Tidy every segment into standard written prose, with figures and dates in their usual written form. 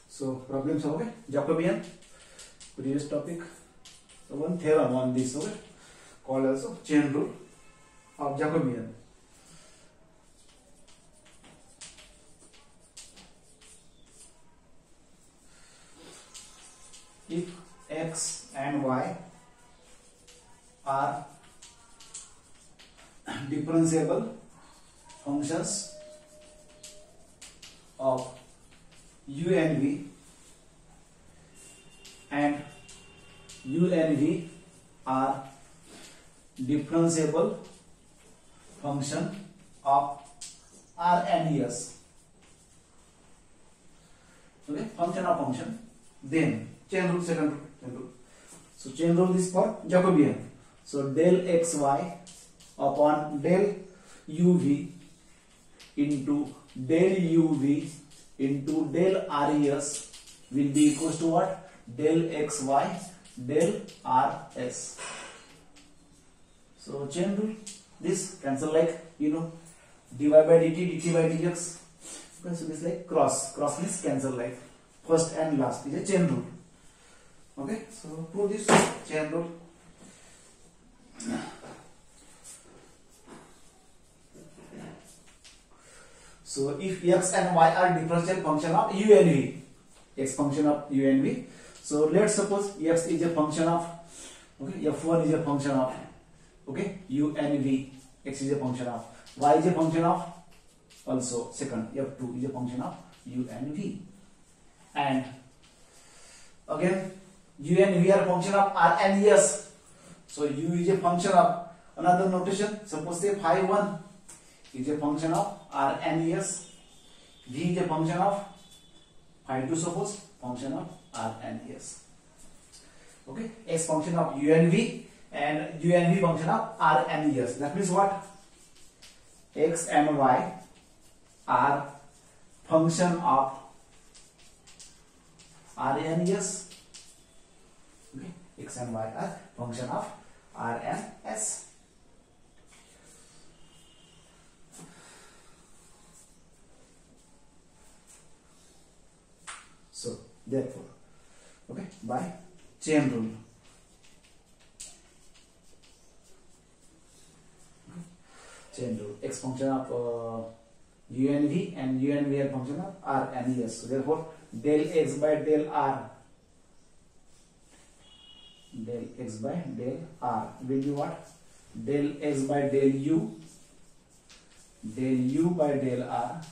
So problems okay. Jacobian, previous topic. So one theorem on this okay, called also chain rule of Jacobian. If x and y are differentiable functions of u and v, and u and v are differentiable function of r and s. Okay, function of function. Then chain rule, second rule, chain rule. So chain rule is for Jacobian. So del xy upon del uv into del uv into del res will be equals to what? Del xy del rs. So chain rule, this cancel like dy by dt, dt by dx. So this like cross means cancel like first and last is a chain rule. Okay, so prove this chain rule. So if x and y are differential function of u and v, x function of u and v. So let's suppose x is a function of, okay, f1 is a function of, okay, u and v. X is a function of, y is a function of, also second f2 is a function of u and v. And again u and v are function of r and s. So u is a function of, another notation, suppose say phi 1 is a function of r and s, v is a function of phi 2, suppose function of r and s. Okay, x function of u and v function of r and s. That means what? X and y are function of r and s. Okay, x and y are function of r and s. So therefore, okay, by chain rule, chain rule, x function of u and v are function of r and s. So therefore del x by del r, del x by del r will be what? Del x by del u by del r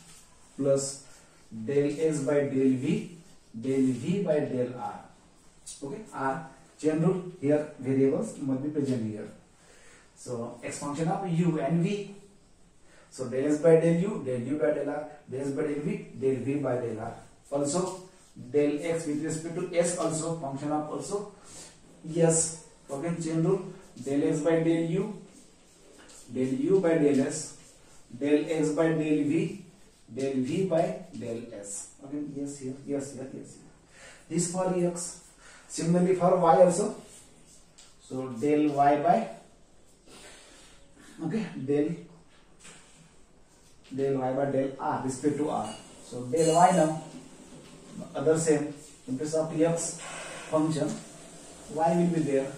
plus del x by del v by del r. Okay, r chain rule, here variables must be present here. So x function of u and v, so del x by del u by del r, del x by del v by del r. Also del x with respect to s, also function of also yes. Again chain rule, del x by del u by del s, del x by del v by del s. Again yes here, yes here, yes here. This for x. Similarly for y also. So del y by, okay, del y by del r respect to r. So del y now, other same, in place of x function, y will be there.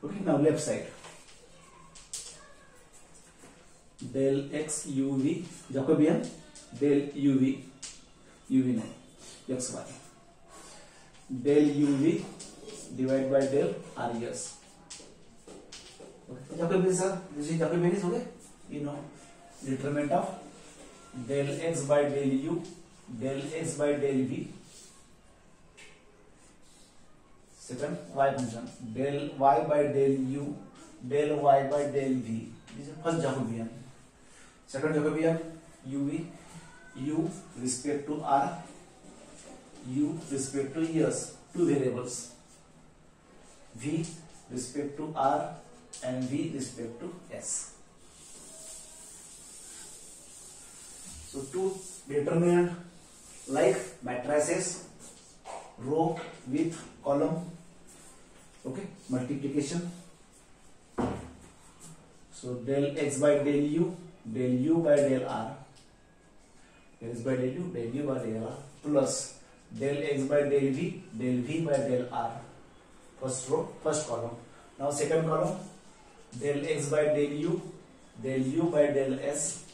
Okay, now left side, del x uv Jacobian, del uv no xy, del uv divided by del res. Okay, Jacobian sir, this is Jacobian is okay, determinant of del x by del u, del x by del v. Second y function, del y by del u, del y by del v. This is first Jacobian. Second Jacobian, uv, u respect to r, u respect to s, two variables, v respect to r and v respect to s. So two determinant like matrices, row with column, okay, multiplication. So del x by del u by del r, del x by del u by del r, plus del x by del v by del r. First row, first column. Now second column, del x by del u by del s,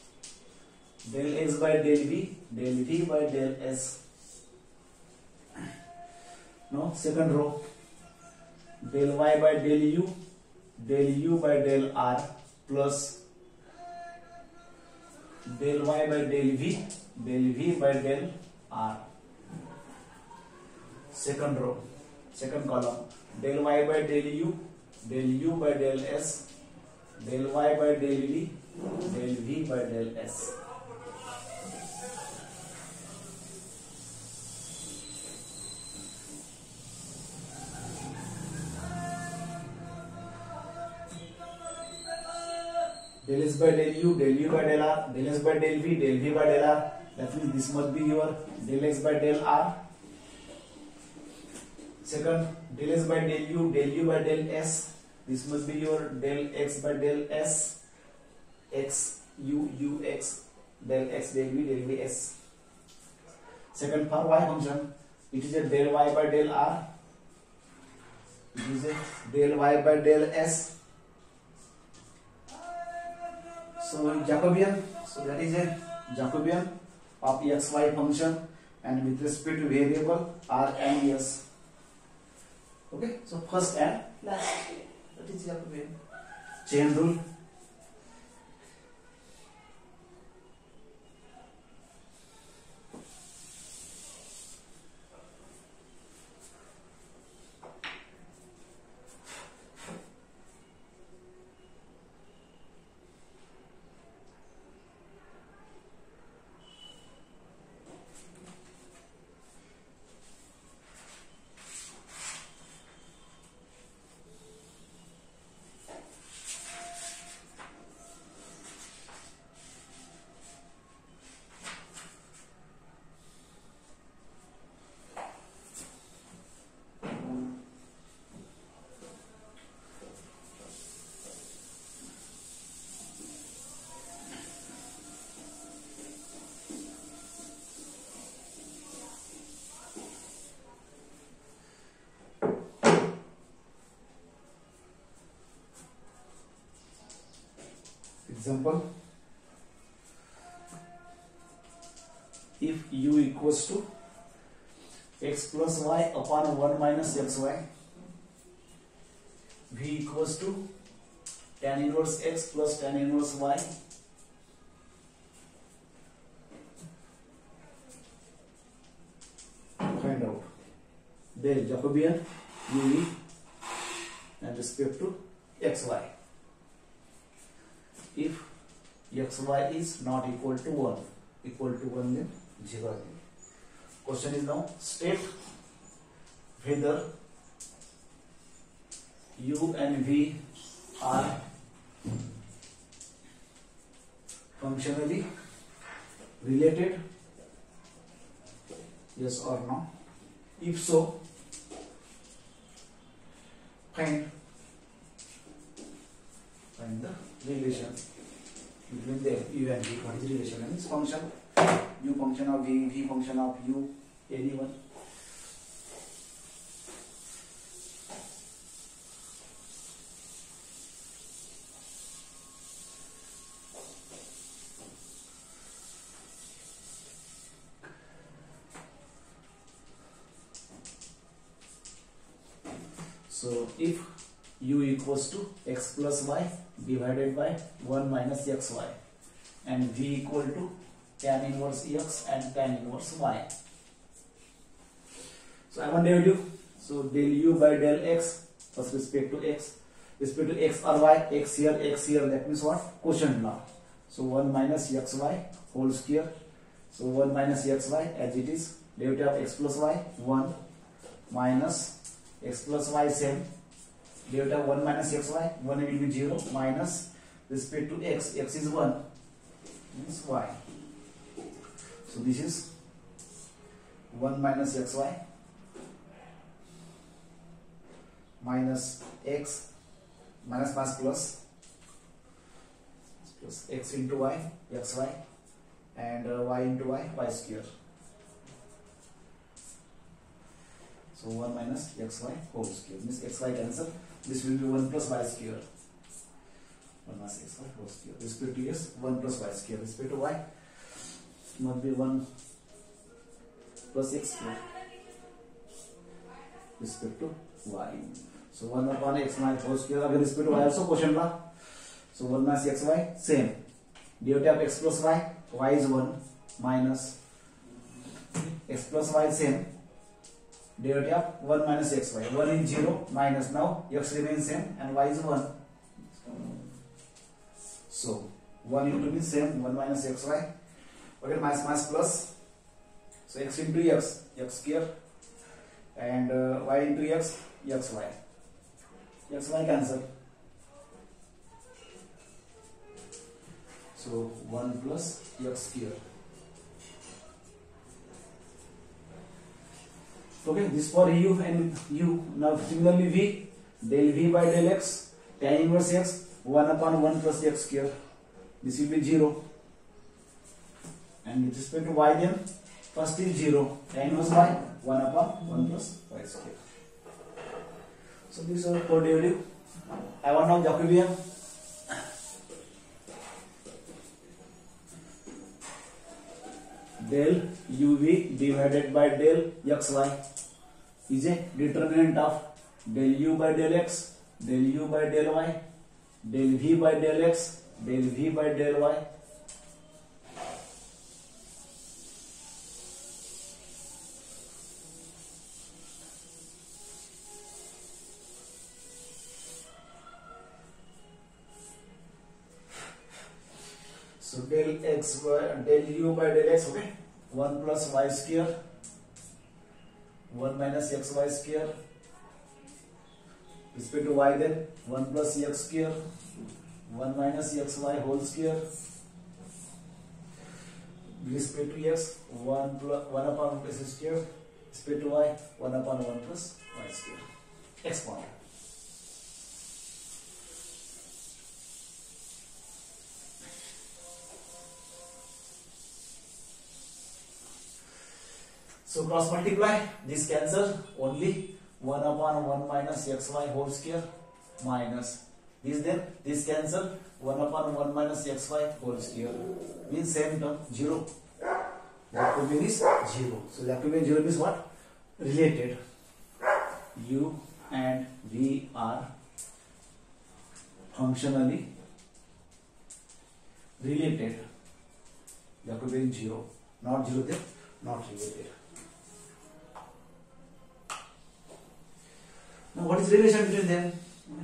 del x by del v by del s. Now second row, del y by del u by del r, plus del y by del v by del r. Second row, second column, del y by del u by del s, del y by del v by del s. Del s by del u by del r, del s by del v by del r. That means this must be your del x by del r. Second, del s by del u by del s. This must be your del x by del s, x u x, del x del v s. Second, for y function, it is a del y by del r. It is a del y by del s. So Jacobian, so that is a Jacobian of xy function and with respect to variable r and s. Okay, so first and last, that is Jacobian. Chain rule. Example, if u equals to x plus y upon 1 minus xy, v equals to tan inverse x plus tan inverse y, find out del Jacobian u and respect to xy. If xy is not equal to 1, then 0. Question is now state whether u and v are functionally related, yes or no. If so, find the relation between the u and v. What is the relation? And its function, u function of v, v function of u, anyone. So if u equals to x plus y divided by 1 minus xy and v equal to tan inverse x and tan inverse y. So I want derivative. So del u by del x with respect to x or y, x here, that means what? Quotient law. So 1 minus xy whole square. So 1 minus xy as it is, derivative of x plus y 1 minus x plus y same, derivative of 1 minus xy, 1 will be 0 minus respect to x is 1 means y. So this is 1 minus xy minus x minus plus x into y, xy, and y into y square. So 1 minus xy whole square means xy cancel. This will be 1 plus y square. 1 minus xy whole square. Respect to x, 1 plus y square. Respect to y, must be 1 plus x square. Respect to y. So 1 upon x minus whole square. Again respect to y also quotient law. So 1 minus xy same. Derivative of x plus y is 1 minus x plus y same. Derivative of 1 minus xy. 1 is 0 minus, now x remains same and y is 1. So 1 into means same, 1 minus xy. Okay, minus plus. So x into x square, and y into x, xy. Xy cancel. So 1 plus x square. Okay, this for u and u. Now similarly v, del v by del x, tan inverse x, 1 upon 1 plus x square. This will be 0. And with respect to y then, first is 0, tan inverse y, 1 upon 1 plus y square. So this is our derivative. I want now Jacobian. Del uv divided by del xy is a determinant of del u by del x, del u by del y, del v by del x, del v by del y. So del x by del u by del x, okay, 1 plus y square, 1 minus xy square. Respect to y then, 1 plus x square, 1 minus xy whole square. Respect to x, 1 upon x square. Respect to y, 1 upon 1 plus y square. Exponent. So cross multiply, this cancel, only 1 upon 1 minus xy whole square minus this, then this cancel, 1 upon 1 minus xy whole square means same term 0. Jacobian is 0. So Jacobian 0 means what? Related. U and V are functionally related. Jacobian 0, not 0 there, not related. Now what is the relation between them?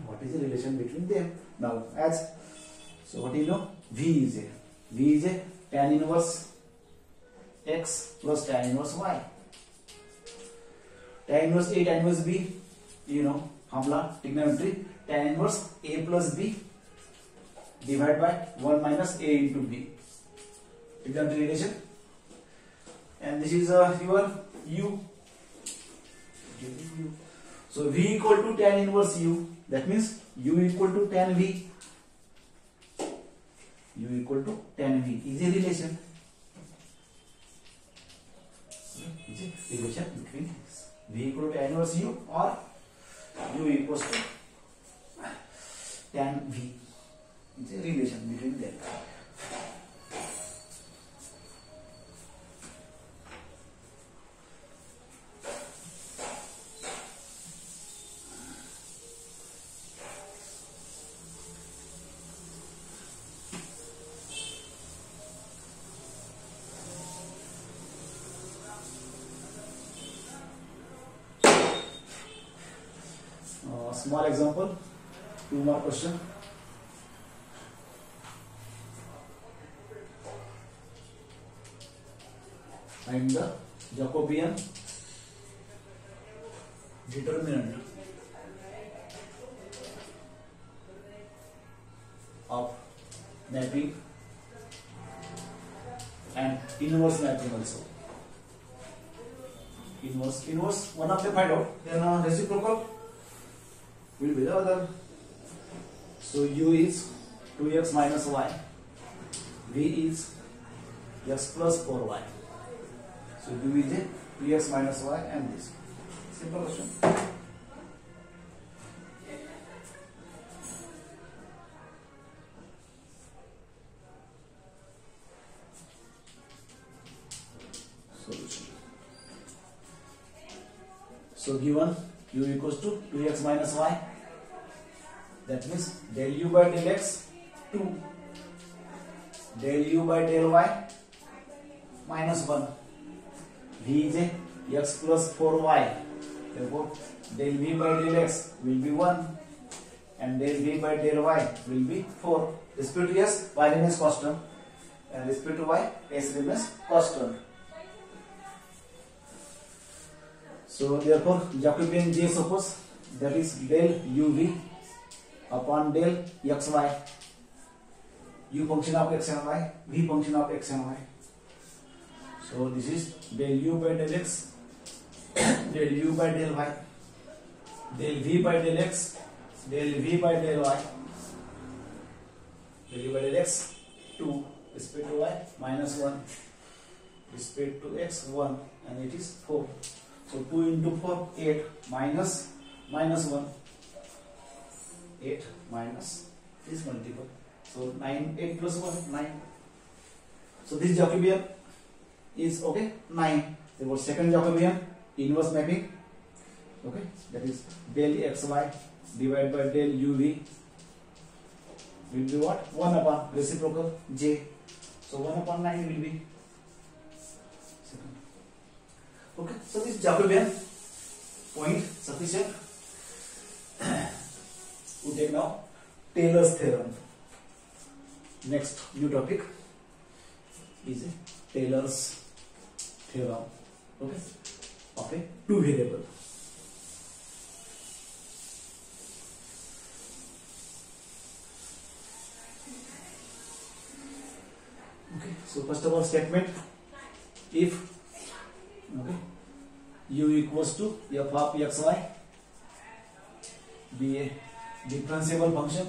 What is the relation between them? Now as, so what do you know? V is a tan inverse x plus tan inverse y. Tan inverse A, tan inverse B, you know, formula, trigonometry, tan inverse A plus B divided by 1 minus A into B. Trigonometry relation. And this is your U. So V equal to tan inverse U. That means U equal to tan V. U equal to tan V is a relation. Is a relation between V equal to tan inverse U or U equals to tan V. It's a relation between them. small example, 2 more question. Find the Jacobian determinant of mapping and inverse mapping also. Inverse, one of them find out, then reciprocal will be the other. So u is 2x minus y, v is x plus 4y. So u is a 2x minus y and this. Simple question. Solution. So given u equals to 2x minus y, that means del u by del x 2, del u by del y minus 1, v is a x plus 4y, therefore del v by del x will be 1 and del v by del y will be 4. Respect to s, y remains constant, and respect to y, s remains constant. So therefore Jacobian J, suppose that is del uv upon del xy, u function of x and y, v function of x and y. So this is del u by del x, del u by del y, del v by del x, del v by del y, del u by del x 2, respect to y minus 1, respect to x 1, and it is 4. So 2 into 4, 8 minus 1, 8 minus this multiple. So 9, 8 plus 1, 9. So this Jacobian is okay 9. Therefore second Jacobian inverse mapping, okay, that is del xy divided by del uv will be what? 1 upon reciprocal j. So 1 upon 9 will be. Okay, so this Jacobian point sufficient. We take now Taylor's theorem. Next new topic is a Taylor's theorem, okay, of a two variable. Okay, so first of all statement, if okay, u equals to f of xy be a differentiable function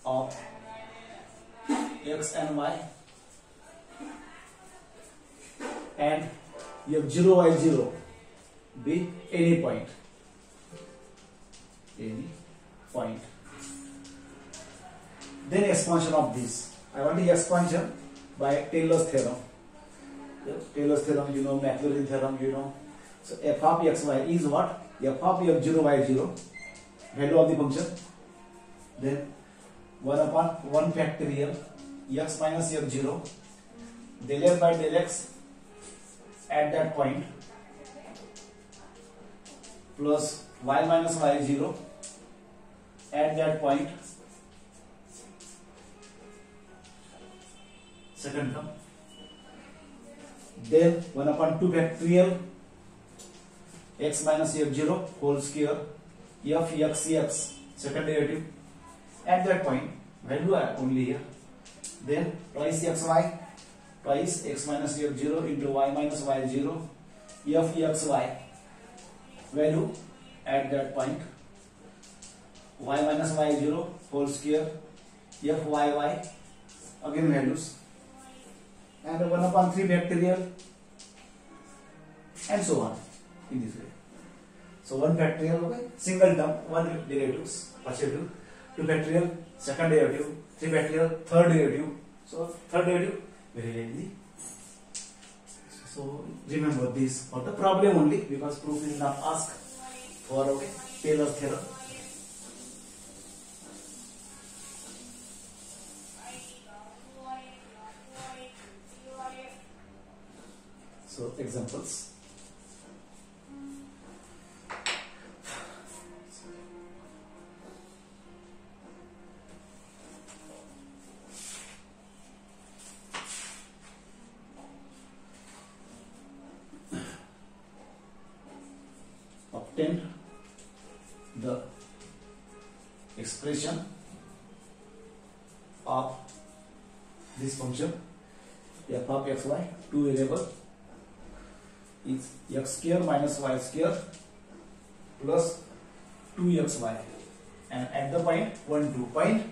of x and y, and f0 y0 be any point, then expansion of this. I want the expansion by Taylor's theorem. Taylor's theorem, you know, Maclaurin theorem, you know. So f of xy is what? F of f0 y0, value of the function, then 1 upon 1 factorial x minus f0 del f by del x at that point plus y minus y0 at that point, second term, then 1 upon 2 factorial x minus f0 whole square f x x second derivative at that point, value only here, then twice xy twice x minus f0 into y minus y0 f xy value at that point, y minus y0 whole square f y again values, and 1 upon 3 factorial and so on in this way. So 1 factorial, okay, single term, 1 derivatives, first derivative, 2 factorial, second derivative, 3 factorial, third derivative. So third derivative very easy. So remember this for the problem only, because proof is not asked for, okay, Taylor's theorem. So examples. obtained the expression of this function f of xy, two variable, is x square minus y square plus 2xy, and at the point 1 2 point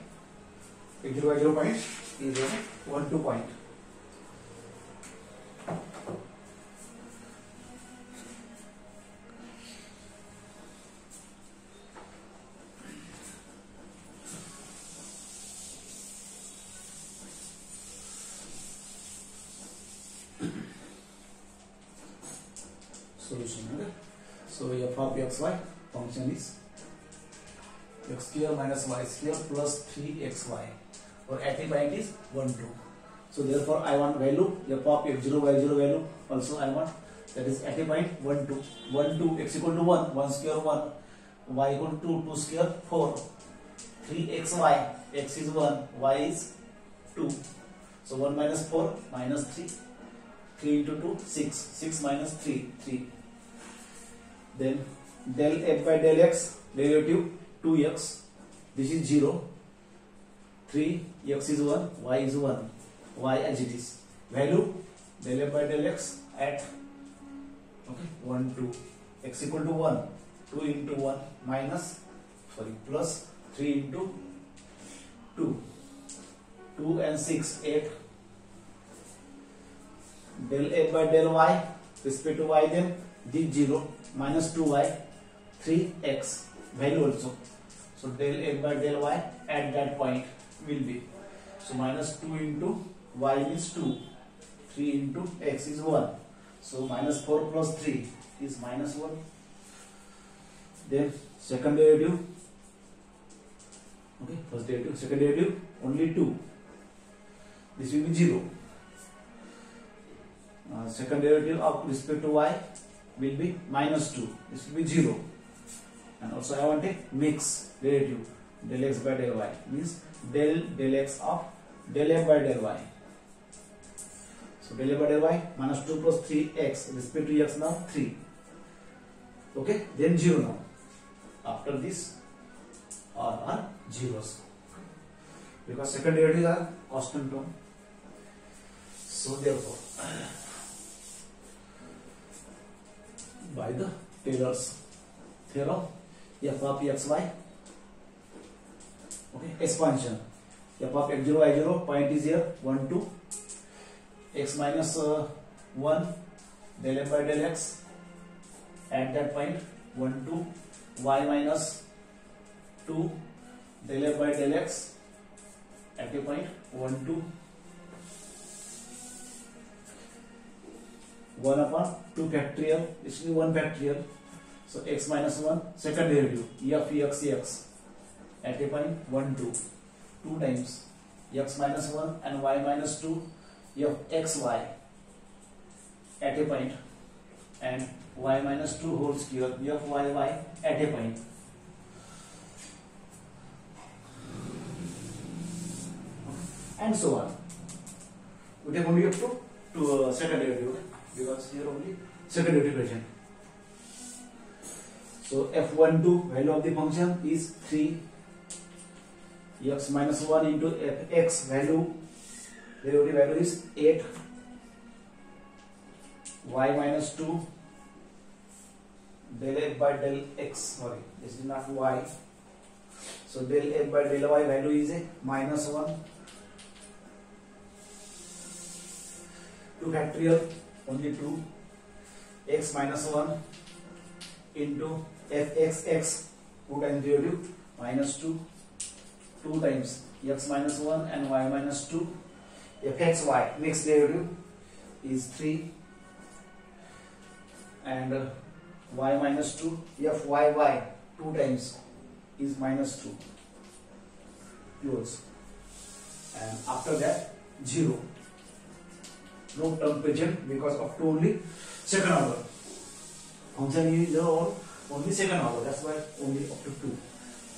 x0 y0 point is a 1 2 point. Solution. Okay? So f of xy function is x square minus y square plus 3xy, or at the point is 1 2. So therefore I want value f of x0 y0 value also I want, that is at a point 1 2. 1 2 x equal to 1, 1 square 1, y equal to 2 square 4, 3xy, x is 1, y is 2. So 1 minus 4 minus 3, 3 into 2 6, 6 minus 3 3. Then del f by del x derivative 2x, this is 0, 3, x is 1, y is 1, y as it is. Value del f by del x at 1 2, x equal to 1, 2 into 1 minus, plus 3 into 2, 2 and 6 8. Del f by del y respect to y, then this 0 minus 2y, 3x value also. So del f by del y at that point will be, so minus 2 into y is 2, 3 into x is 1, so minus 4 plus 3 is minus 1. Then second derivative, first derivative, second derivative only 2, this will be 0. Second derivative of respect to y will be minus 2, this will be 0. And also I want a mix derivative, del x by del y, means del x of del f by del y. So del f by del y minus 2 plus 3x respect to x now 3. Okay, then 0 now. After this all are zeros, because second derivatives are constant term. So therefore by the Taylor's theorem, f of xy, expansion, f of x0 y0 point is here 1 2, x minus 1 del f by del x at that point 1 2, y minus 2 del f by del x at a point 1 2, 1 upon 2 factorial, this will be 1 factorial. So x minus 1 second derivative f x at a point 1 2, 2 times x minus 1 and y minus 2 f xy at a point, and y minus 2 whole square f y at a point. And so on. We take only up to second derivative, because here only second derivative present. So f12 value of the function is 3, x minus 1 into fx value, derivative value is 8, y minus 2 del f by del x, sorry, this is not y, so del f by del y value is a minus 1, 2 factorial only 2, x minus 1 into fxx 2 times derivative minus 2, 2 times x minus 1 and y minus 2, fxy mixed derivative is 3, and y minus 2 fyy 2 times is minus 2, close, and after that 0, no term present because of 2 only second order. Function is only second order, that's why only up to 2.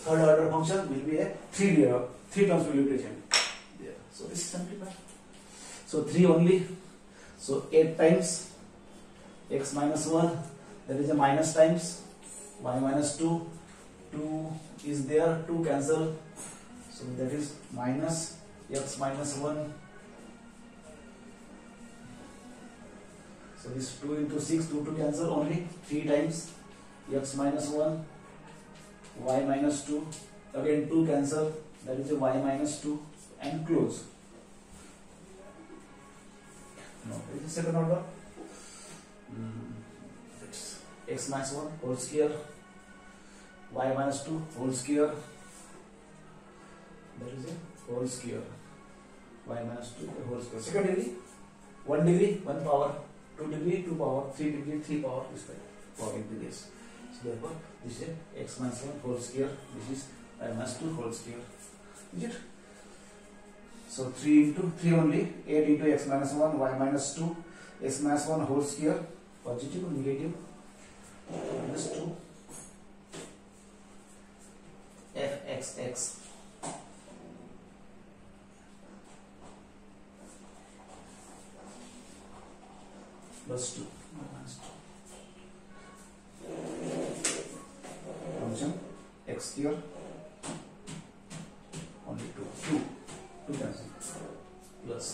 Third order function will be a 3 terms will be present there. So this is simplified. So 3 only. So 8 times x minus 1, that is a minus times y minus 2, 2 is there, 2 cancel, so that is minus x minus 1. So this 2 into 6, 2 to cancel, only 3 times x minus 1, y minus 2, again 2 cancel, that is a y minus 2, and close. Now it is the second order. It's x minus 1 whole square, y minus 2 whole square, that is a whole square, y minus 2 a whole square. Second degree, 1 degree 1 power, 2 degree 2 power, 3 degree 3 power, is like power degrees. So therefore this is x minus 1 whole square, this is y minus 2 whole square, is it? So 3 into 3 only, 8 into x minus 1, y minus 2, x minus 1 whole square, positive or negative, minus 2, fxx plus 2, minus 2. Function x here, only 2 cancel, plus